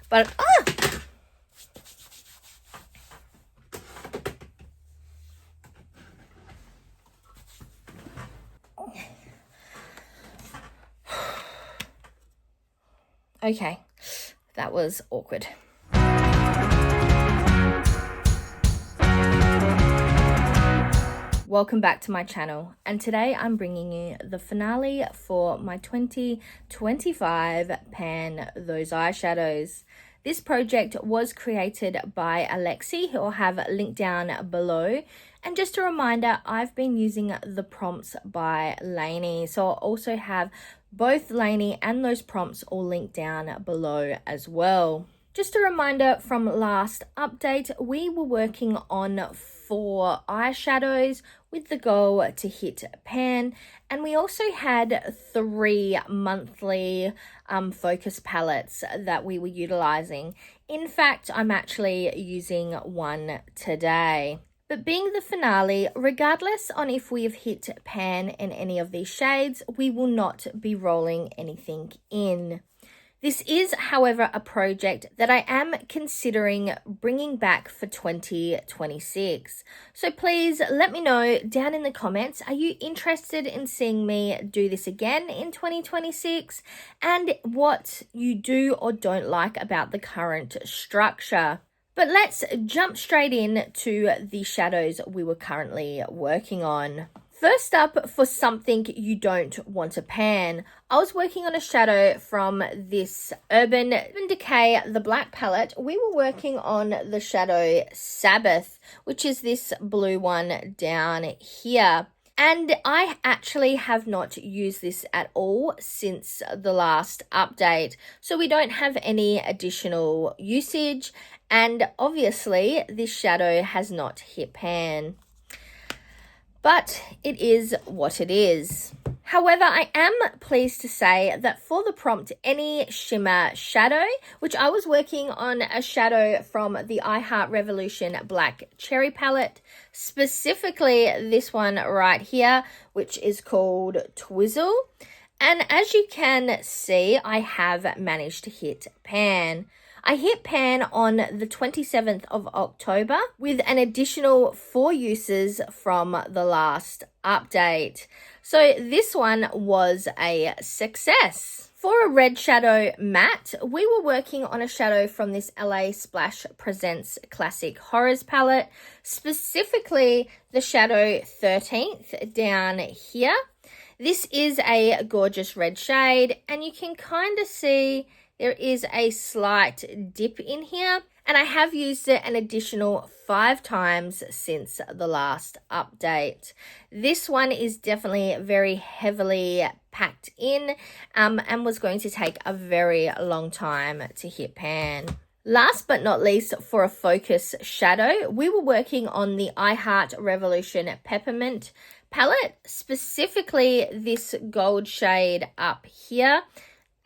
But, okay, that was awkward. Welcome back to my channel, and today I'm bringing you the finale for my 2025 Pan Those Eyeshadows. This project was created by Alexy, who I'll have linked down below. And just a reminder, I've been using the prompts by Laney, so I'll also have both Laney and those prompts all linked down below as well. Just a reminder from last update, we were working on 4 eyeshadows with the goal to hit pan, and we also had 3 monthly focus palettes that we were utilizing. In fact, I'm actually using one today. But being the finale, regardless on if we have hit pan in any of these shades, we will not be rolling anything in. This is, however, a project that I am considering bringing back for 2026. So please let me know down in the comments, are you interested in seeing me do this again in 2026? And what you do or don't like about the current structure. But let's jump straight in to the shadows we were currently working on. First up, for something you don't want to pan, I was working on a shadow from this Urban Decay The Black Palette. We were working on the shadow Sabbath, which is this blue one down here. And I actually have not used this at all since the last update. So we don't have any additional usage. And obviously, this shadow has not hit pan. But it is what it is. However, I am pleased to say that for the prompt Any Shimmer Shadow, which I was working on a shadow from the I Heart Revolution Black Cherry Palette, specifically this one right here, which is called Twizzle. And as you can see, I have managed to hit pan. I hit pan on the 27th of October with an additional 4 uses from the last update. So this one was a success. For a red shadow matte, we were working on a shadow from this LA Splash Presents Classic Horrors palette, specifically the shadow 13th down here. This is a gorgeous red shade, and you can kind of see there is a slight dip in here, and I have used it an additional 5 times since the last update. This one is definitely very heavily packed in and was going to take a very long time to hit pan. Last but not least, for a focus shadow, we were working on the I Heart Revolution Peppermint palette, specifically this gold shade up here.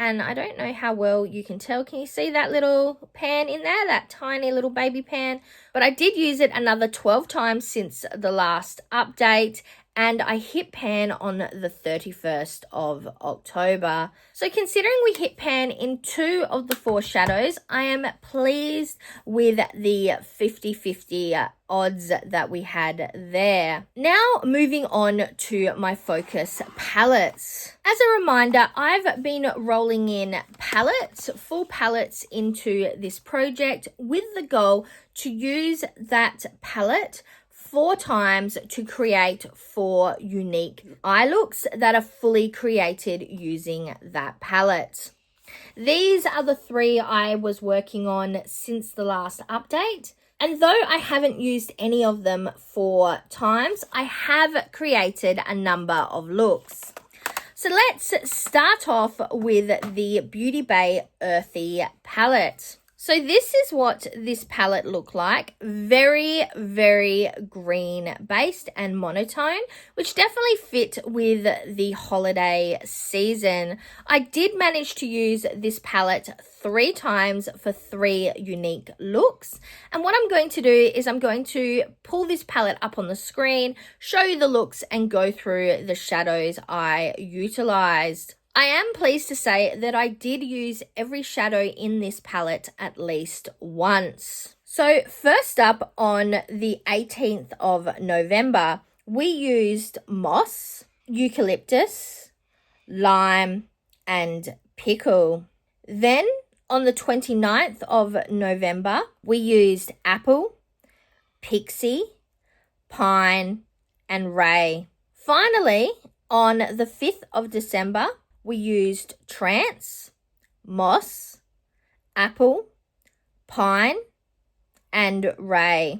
And I don't know how well you can tell. Can you see that little pan in there? That tiny little baby pan. But I did use it another 12 times since the last update. And I hit pan on the 31st of October. So considering we hit pan in 2 of the 4 shadows, I am pleased with the 50-50 odds that we had there. Now moving on to my focus palettes. As a reminder, I've been rolling in palettes, full palettes into this project with the goal to use that palette 4 times to create 4 unique eye looks that are fully created using that palette. These are the 3 I was working on since the last update. And though I haven't used any of them 4 times, I have created a number of looks. So let's start off with the Beauty Bay Earthy palette. So this is what this palette looked like. Very, very green based and monotone, which definitely fit with the holiday season. I did manage to use this palette 3 times for 3 unique looks. And what I'm going to do is I'm going to pull this palette up on the screen, show you the looks and go through the shadows I utilized. I am pleased to say that I did use every shadow in this palette at least once. So first up, on the 18th of November, we used moss, eucalyptus, lime, and pickle. Then on the 29th of November, we used apple, pixie, pine, and ray. Finally, on the 5th of December, we used trance, moss, apple, pine, and ray.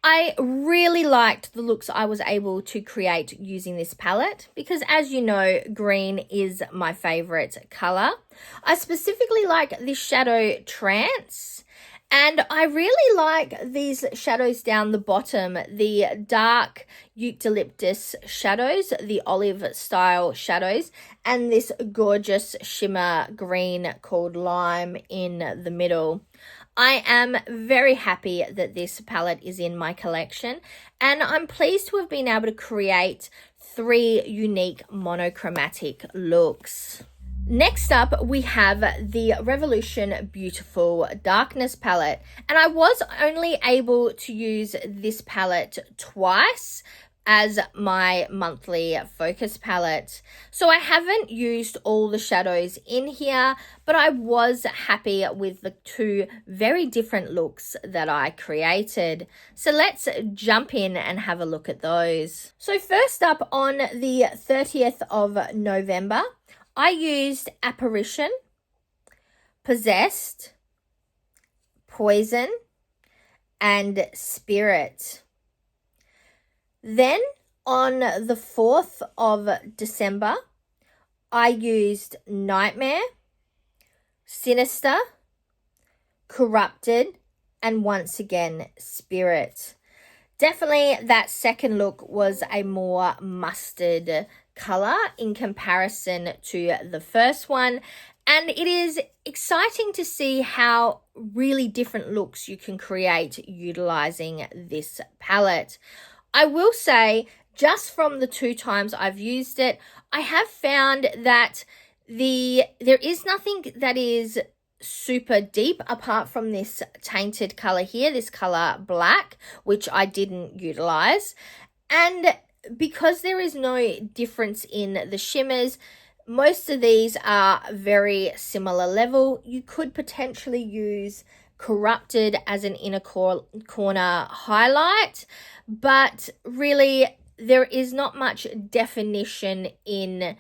I really liked the looks I was able to create using this palette because, as you know, green is my favorite color. I specifically like this shadow Trance, and I really like these shadows down the bottom, the dark eucalyptus shadows, the olive style shadows, and this gorgeous shimmer green called Lime in the middle. I am very happy that this palette is in my collection, and I'm pleased to have been able to create 3 unique monochromatic looks. Next up, we have the Revolution Beautiful Darkness palette, and I was only able to use this palette twice as my monthly focus palette. So I haven't used all the shadows in here, but I was happy with the 2 very different looks that I created. So let's jump in and have a look at those. So first up, on the 30th of November, I used Apparition, Possessed, Poison, and Spirit. Then on the 4th of December, I used Nightmare, Sinister, Corrupted, and once again, Spirit. Definitely that second look was a more mustard color in comparison to the first one. And it is exciting to see how really different looks you can create utilizing this palette. I will say, just from the 2 times I've used it, I have found that there is nothing that is super deep apart from this tainted color here, this color black, which I didn't utilize. And because there is no difference in the shimmers, most of these are very similar level. You could potentially use Corrupted as an inner corner highlight, but really there is not much definition in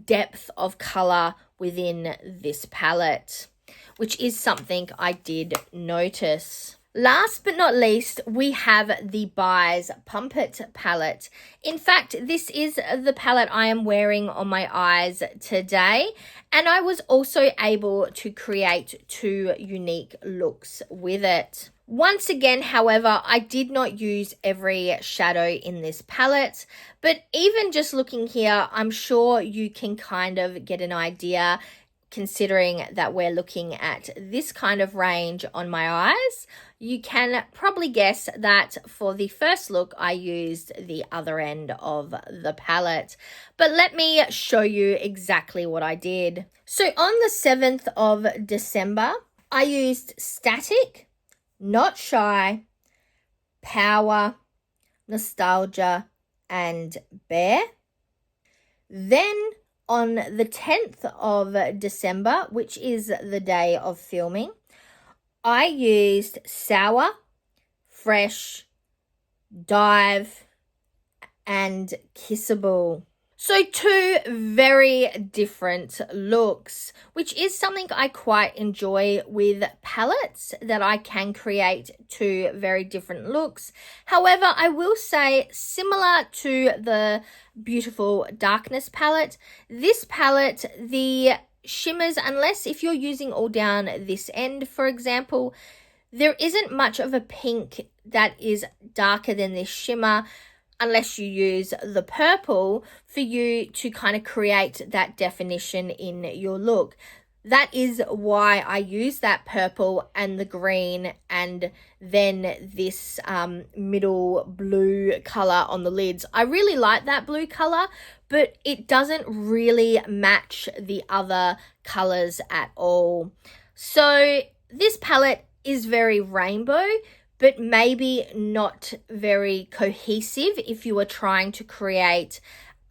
depth of color within this palette, which is something I did notice. Last but not least, we have the BYS Pump It palette. In fact, this is the palette I am wearing on my eyes today, and I was also able to create 2 unique looks with it. Once again, however, I did not use every shadow in this palette, but even just looking here, I'm sure you can kind of get an idea, considering that we're looking at this kind of range on my eyes. You can probably guess that for the first look, I used the other end of the palette. But let me show you exactly what I did. So on the 7th of December, I used Static, Not Shy, Power, Nostalgia, and Bear. Then on the 10th of December, which is the day of filming, I used Sour, Fresh, Dive, and Kissable. So 2 very different looks, which is something I quite enjoy with palettes, that I can create 2 very different looks. However, I will say, similar to the Beautiful Darkness palette, this palette, the shimmers, unless if you're using all down this end, for example, there isn't much of a pink that is darker than this shimmer, unless you use the purple for you to kind of create that definition in your look. that is why I use that purple and the green and then this middle blue color on the lids. I really like that blue color, but it doesn't really match the other colors at all. So this palette is very rainbow, but maybe not very cohesive if you are trying to create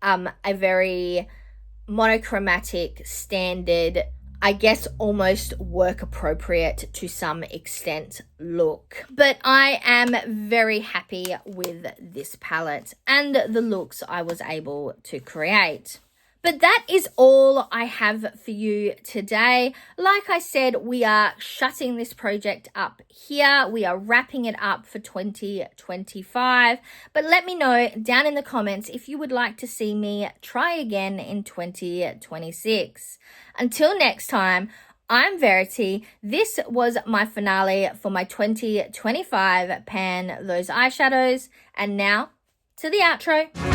a very monochromatic, standard, I guess almost work appropriate to some extent look. But I am very happy with this palette and the looks I was able to create. But that is all I have for you today. Like I said, we are shutting this project up here. We are wrapping it up for 2025. But let me know down in the comments if you would like to see me try again in 2026. Until next time, I'm Verity. This was my finale for my 2025 Pan Those Eyeshadows. And now to the outro.